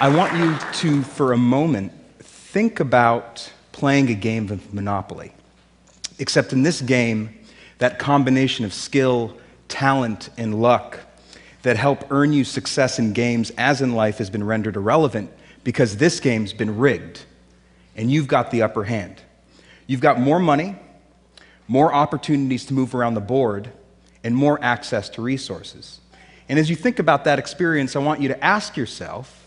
I want you to, for a moment, think about playing a game of Monopoly. Except in this game, that combination of skill, talent, and luck that help earn you success in games as in life has been rendered irrelevant because this game's been rigged, and you've got the upper hand. You've got more money, more opportunities to move around the board, and more access to resources. And as you think about that experience, I want you to ask yourself,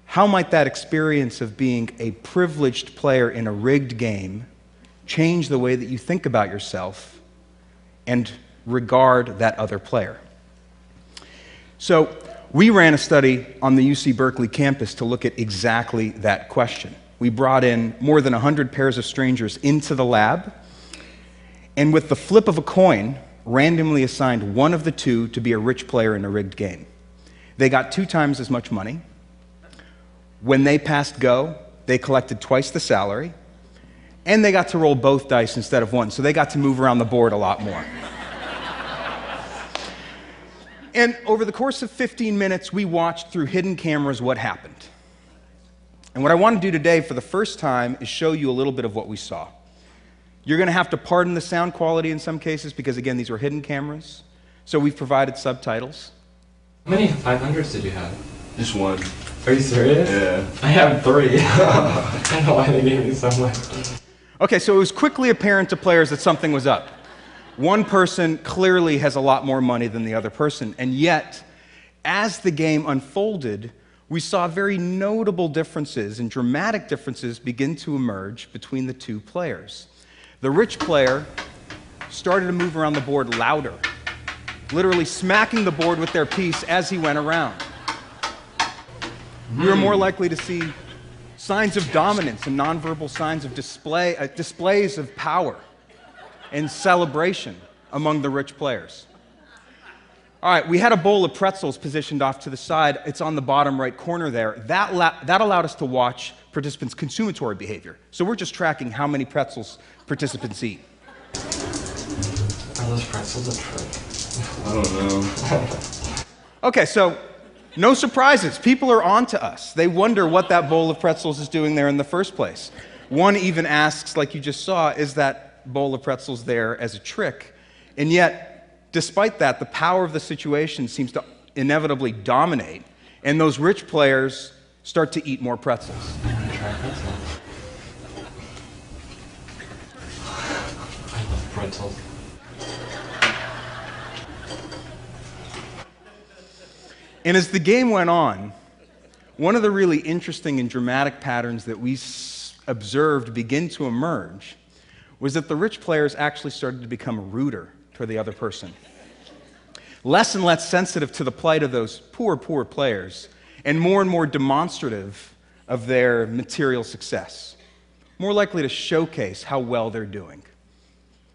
how might that experience of being a privileged player in a rigged game change the way that you think about yourself and regard that other player? So, we ran a study on the UC Berkeley campus to look at exactly that question. We brought in more than 100 pairs of strangers into the lab, and with the flip of a coin, randomly assigned one of the two to be a rich player in a rigged game. They got 2 times as much money. When they passed go, they collected twice the salary, and they got to roll both dice instead of one, so they got to move around the board a lot more. And over the course of 15 minutes, we watched through hidden cameras what happened. And what I want to do today for the first time is show you a little bit of what we saw. You're going to have to pardon the sound quality in some cases because, again, these were hidden cameras. So we've provided subtitles. How many 500s did you have? Just one. Are you serious? Yeah. I have 3. I don't know why they gave me so much. Okay, so it was quickly apparent to players that something was up. One person clearly has a lot more money than the other person, and yet, as the game unfolded, we saw very notable differences and dramatic differences begin to emerge between the two players. The rich player started to move around the board louder, literally smacking the board with their piece as he went around. We were more likely to see signs of dominance and nonverbal signs of displays of power and celebration among the rich players. All right, we had a bowl of pretzels positioned off to the side. It's on the bottom right corner there. That allowed us to watch participants' consummatory behavior. So we're just tracking how many pretzels participants eat. Are those pretzels a trick? I don't know. Okay, so no surprises. People are on to us. They wonder what that bowl of pretzels is doing there in the first place. One even asks, like you just saw, is that bowl of pretzels there as a trick? And yet, despite that, the power of the situation seems to inevitably dominate, and those rich players start to eat more pretzels. I want to try pretzels. I love pretzels. And as the game went on, one of the really interesting and dramatic patterns that we observed begin to emerge was that the rich players actually started to become ruder toward the other person. Less and less sensitive to the plight of those poor players, and more demonstrative of their material success. More likely to showcase how well they're doing.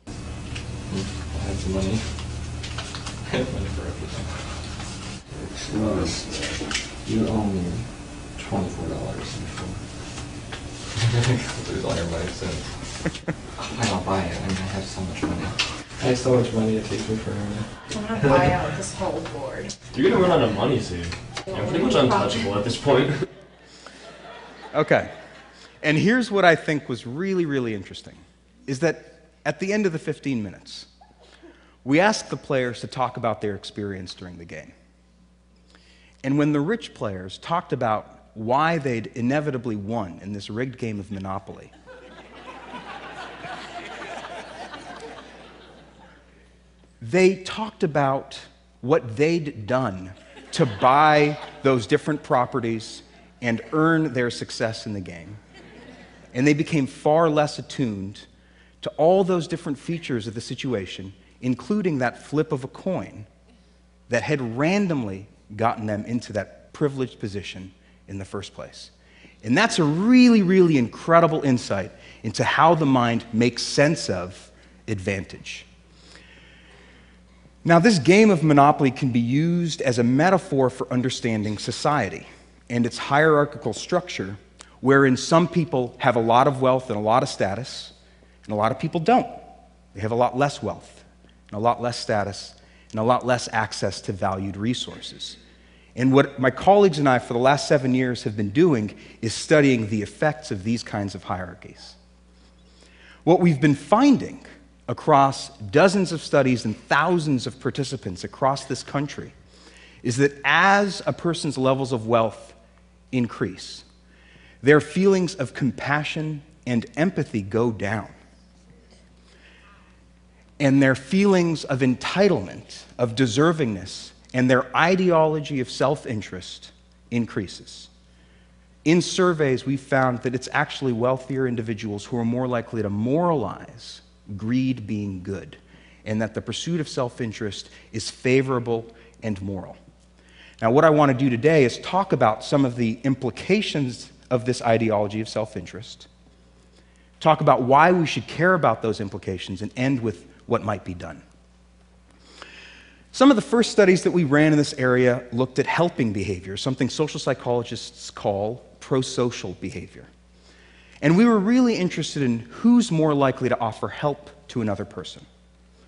I have some money. I have money for everything. You owe me $24 before. Lose all your money soon. I don't buy it. I mean, I have so much money. I have so much money, it takes me forever. I'm gonna buy out this whole board. You're gonna run out of money soon. I'm pretty much untouchable at this point. Okay, and here's what I think was really interesting, is that at the end of the 15 minutes, we asked the players to talk about their experience during the game. And when the rich players talked about why they'd inevitably won in this rigged game of Monopoly, they talked about what they'd done to buy those different properties and earn their success in the game. And they became far less attuned to all those different features of the situation, including that flip of a coin that had randomly gotten them into that privileged position in the first place. And that's a really incredible insight into how the mind makes sense of advantage. Now, this game of Monopoly can be used as a metaphor for understanding society and its hierarchical structure, wherein some people have a lot of wealth and a lot of status, and a lot of people don't. They have a lot less wealth, and a lot less status, and a lot less access to valued resources. And what my colleagues and I for the last 7 years have been doing is studying the effects of these kinds of hierarchies. What we've been finding across dozens of studies and thousands of participants across this country is that as a person's levels of wealth increase, their feelings of compassion and empathy go down. And their feelings of entitlement, of deservingness, and their ideology of self-interest increases. In surveys, we found that it's actually wealthier individuals who are more likely to moralize greed being good, and that the pursuit of self-interest is favorable and moral. Now, what I want to do today is talk about some of the implications of this ideology of self-interest, talk about why we should care about those implications, and end with what might be done. Some of the first studies that we ran in this area looked at helping behavior, something social psychologists call prosocial behavior. And we were really interested in who's more likely to offer help to another person,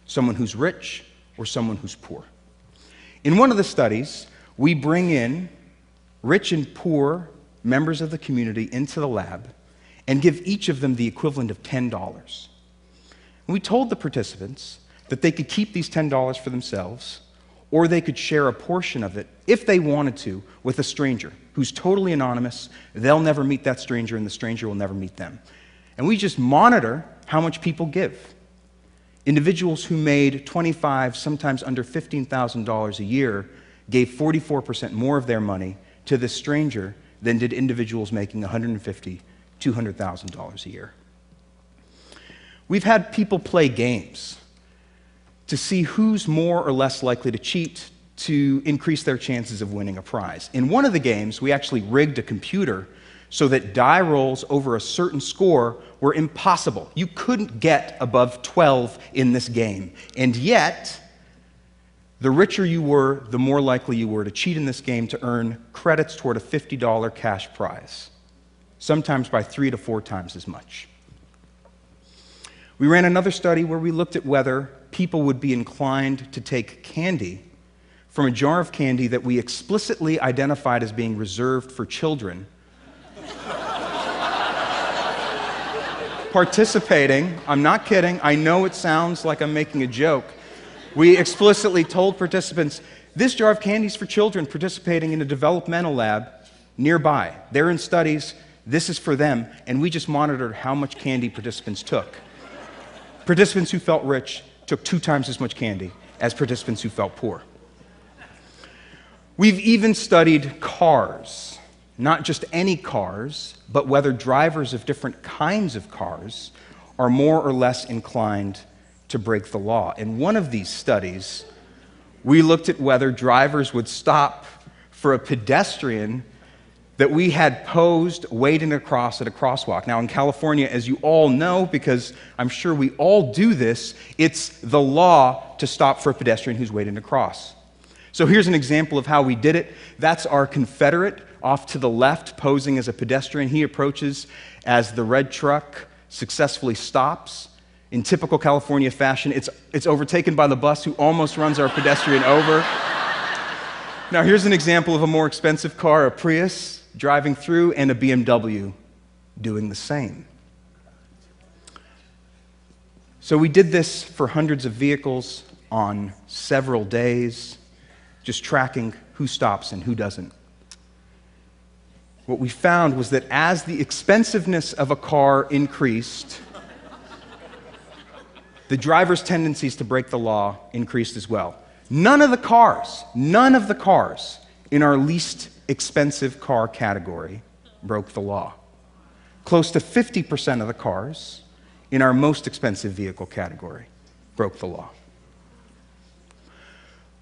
someone who's rich or someone who's poor. In one of the studies, we bring in rich and poor members of the community into the lab and give each of them the equivalent of $10. And we told the participants that they could keep these $10 for themselves, or they could share a portion of it, if they wanted to, with a stranger who's totally anonymous. They'll never meet that stranger, and the stranger will never meet them. And we just monitor how much people give. Individuals who made $25,000, sometimes under $15,000 a year, gave 44% more of their money to this stranger than did individuals making $150,000, $200,000 a year. We've had people play games to see who's more or less likely to cheat to increase their chances of winning a prize. In one of the games, we actually rigged a computer so that die rolls over a certain score were impossible. You couldn't get above 12 in this game. And yet, the richer you were, the more likely you were to cheat in this game to earn credits toward a $50 cash prize, sometimes by 3 to 4 times as much. We ran another study where we looked at whether people would be inclined to take candy from a jar of candy that we explicitly identified as being reserved for children, participating. I'm not kidding. I know it sounds like I'm making a joke. We explicitly told participants, this jar of candy is for children participating in a developmental lab nearby. They're in studies. This is for them. And we just monitored how much candy participants took. Participants who felt rich took 2 times as much candy as participants who felt poor. We've even studied cars, not just any cars, but whether drivers of different kinds of cars are more or less inclined to break the law. In one of these studies, we looked at whether drivers would stop for a pedestrian that we had posed waiting across at a crosswalk. Now, in California, as you all know, because I'm sure we all do this, it's the law to stop for a pedestrian who's waiting to cross. So here's an example of how we did it. That's our Confederate off to the left, posing as a pedestrian. He approaches as the red truck successfully stops. In typical California fashion, it's overtaken by the bus, who almost runs our pedestrian over. Now, here's an example of a more expensive car, a Prius, driving through, and a BMW doing the same. So we did this for hundreds of vehicles on several days, just tracking who stops and who doesn't. What we found was that as the expensiveness of a car increased, the driver's tendencies to break the law increased as well. None of the cars in our least expensive car category broke the law. Close to 50% of the cars in our most expensive vehicle category broke the law.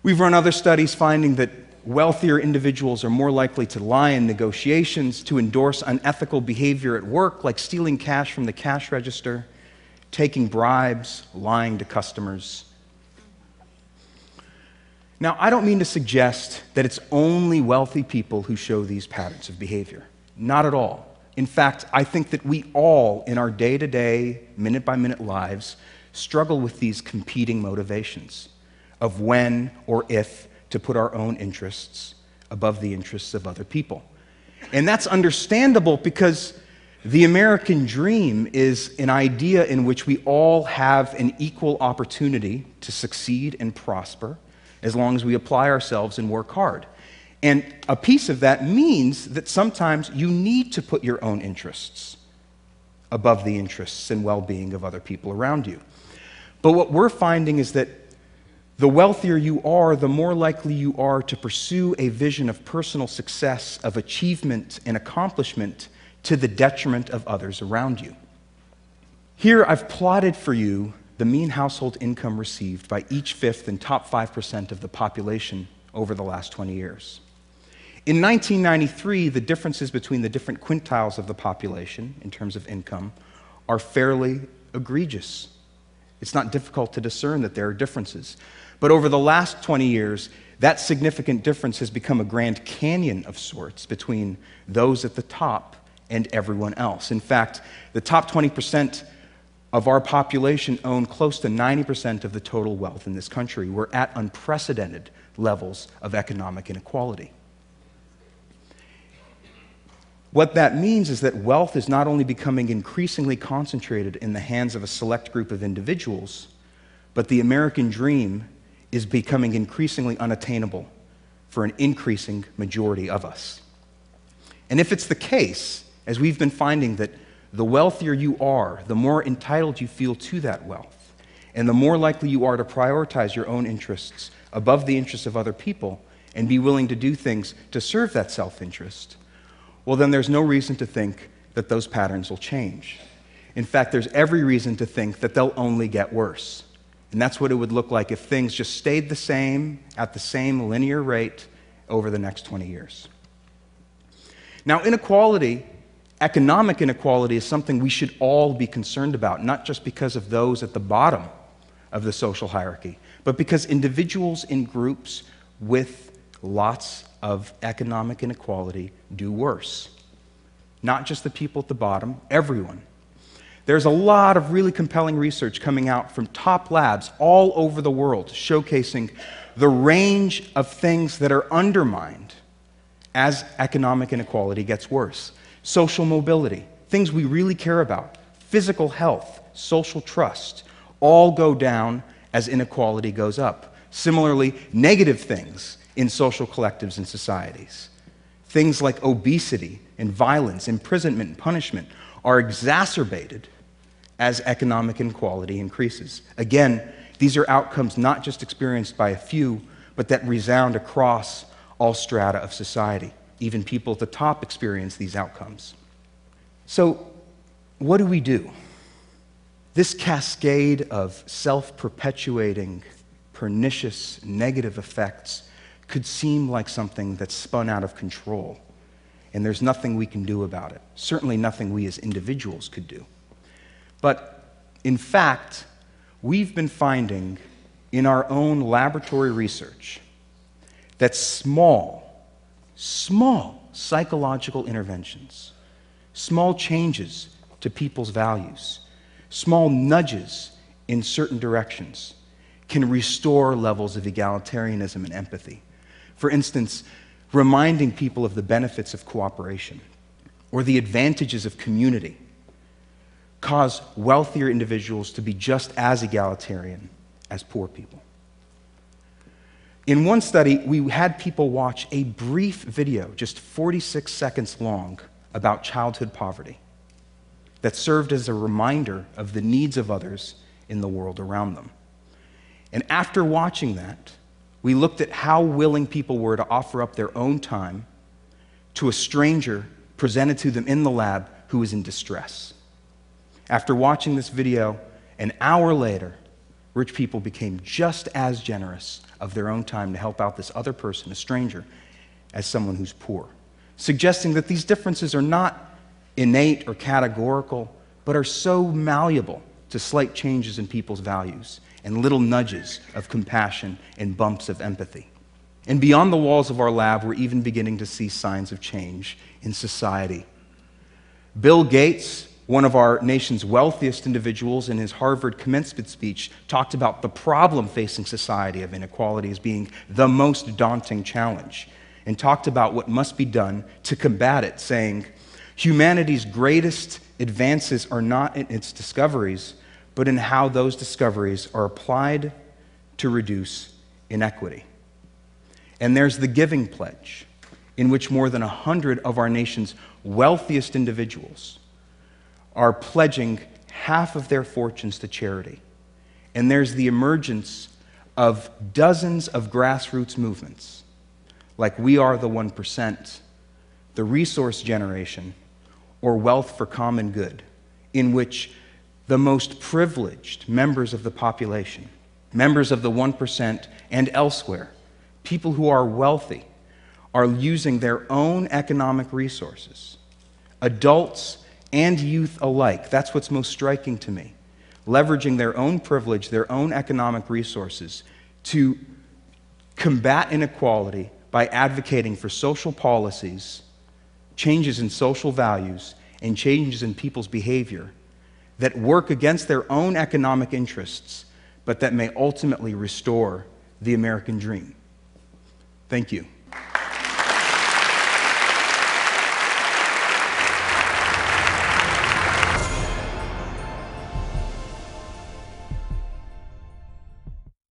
We've run other studies finding that wealthier individuals are more likely to lie in negotiations, to endorse unethical behavior at work, like stealing cash from the cash register, taking bribes, lying to customers. Now, I don't mean to suggest that it's only wealthy people who show these patterns of behavior. Not at all. In fact, I think that we all, in our day-to-day, minute-by-minute lives, struggle with these competing motivations of when or if to put our own interests above the interests of other people. And that's understandable because the American dream is an idea in which we all have an equal opportunity to succeed and prosper as long as we apply ourselves and work hard. And a piece of that means that sometimes you need to put your own interests above the interests and well-being of other people around you. But what we're finding is that the wealthier you are, the more likely you are to pursue a vision of personal success, of achievement and accomplishment to the detriment of others around you. Here I've plotted for you the mean household income received by each fifth and top 5% of the population over the last 20 years. In 1993, the differences between the different quintiles of the population in terms of income are fairly egregious. It's not difficult to discern that there are differences. But over the last 20 years, that significant difference has become a Grand Canyon of sorts between those at the top and everyone else. In fact, the top 20% of our population own close to 90% of the total wealth in this country. We're at unprecedented levels of economic inequality. What that means is that wealth is not only becoming increasingly concentrated in the hands of a select group of individuals, but the American dream is becoming increasingly unattainable for an increasing majority of us. And if it's the case, as we've been finding, that the wealthier you are, the more entitled you feel to that wealth, and the more likely you are to prioritize your own interests above the interests of other people and be willing to do things to serve that self-interest, well, then there's no reason to think that those patterns will change. In fact, there's every reason to think that they'll only get worse. And that's what it would look like if things just stayed the same at the same linear rate over the next 20 years. Now, inequality, economic inequality, is something we should all be concerned about, not just because of those at the bottom of the social hierarchy, but because individuals in groups with lots of economic inequality do worse. Not just the people at the bottom, everyone. There's a lot of really compelling research coming out from top labs all over the world showcasing the range of things that are undermined as economic inequality gets worse. Social mobility, things we really care about, physical health, social trust, all go down as inequality goes up. Similarly, negative things in social collectives and societies. Things like obesity and violence, imprisonment and punishment are exacerbated as economic inequality increases. Again, these are outcomes not just experienced by a few, but that resound across all strata of society. Even people at the top experience these outcomes. So, what do we do? This cascade of self-perpetuating, pernicious, negative effects could seem like something that's spun out of control, and there's nothing we can do about it. Certainly nothing we as individuals could do. But in fact, we've been finding in our own laboratory research that small psychological interventions, small changes to people's values, small nudges in certain directions can restore levels of egalitarianism and empathy. For instance, reminding people of the benefits of cooperation or the advantages of community cause wealthier individuals to be just as egalitarian as poor people. In one study, we had people watch a brief video, just 46 seconds long, about childhood poverty that served as a reminder of the needs of others in the world around them. And after watching that, we looked at how willing people were to offer up their own time to a stranger presented to them in the lab who was in distress. After watching this video, an hour later, rich people became just as generous of their own time to help out this other person, a stranger, as someone who's poor, suggesting that these differences are not innate or categorical, but are so malleable to slight changes in people's values and little nudges of compassion and bumps of empathy. And beyond the walls of our lab, we're even beginning to see signs of change in society. Bill Gates, one of our nation's wealthiest individuals, in his Harvard commencement speech, talked about the problem facing society of inequality as being the most daunting challenge. and talked about what must be done to combat it, saying, humanity's greatest advances are not in its discoveries, but in how those discoveries are applied to reduce inequity. And there's the Giving Pledge, in which more than 100 of our nation's wealthiest individuals are pledging half of their fortunes to charity. And there's the emergence of dozens of grassroots movements, like We Are the 1%, the Resource Generation, or Wealth for Common Good, in which the most privileged members of the population, members of the 1% and elsewhere, people who are wealthy, are using their own economic resources, adults and youth alike. That's what's most striking to me. Leveraging their own privilege, their own economic resources to combat inequality by advocating for social policies, changes in social values, and changes in people's behavior that work against their own economic interests, but that may ultimately restore the American dream. Thank you.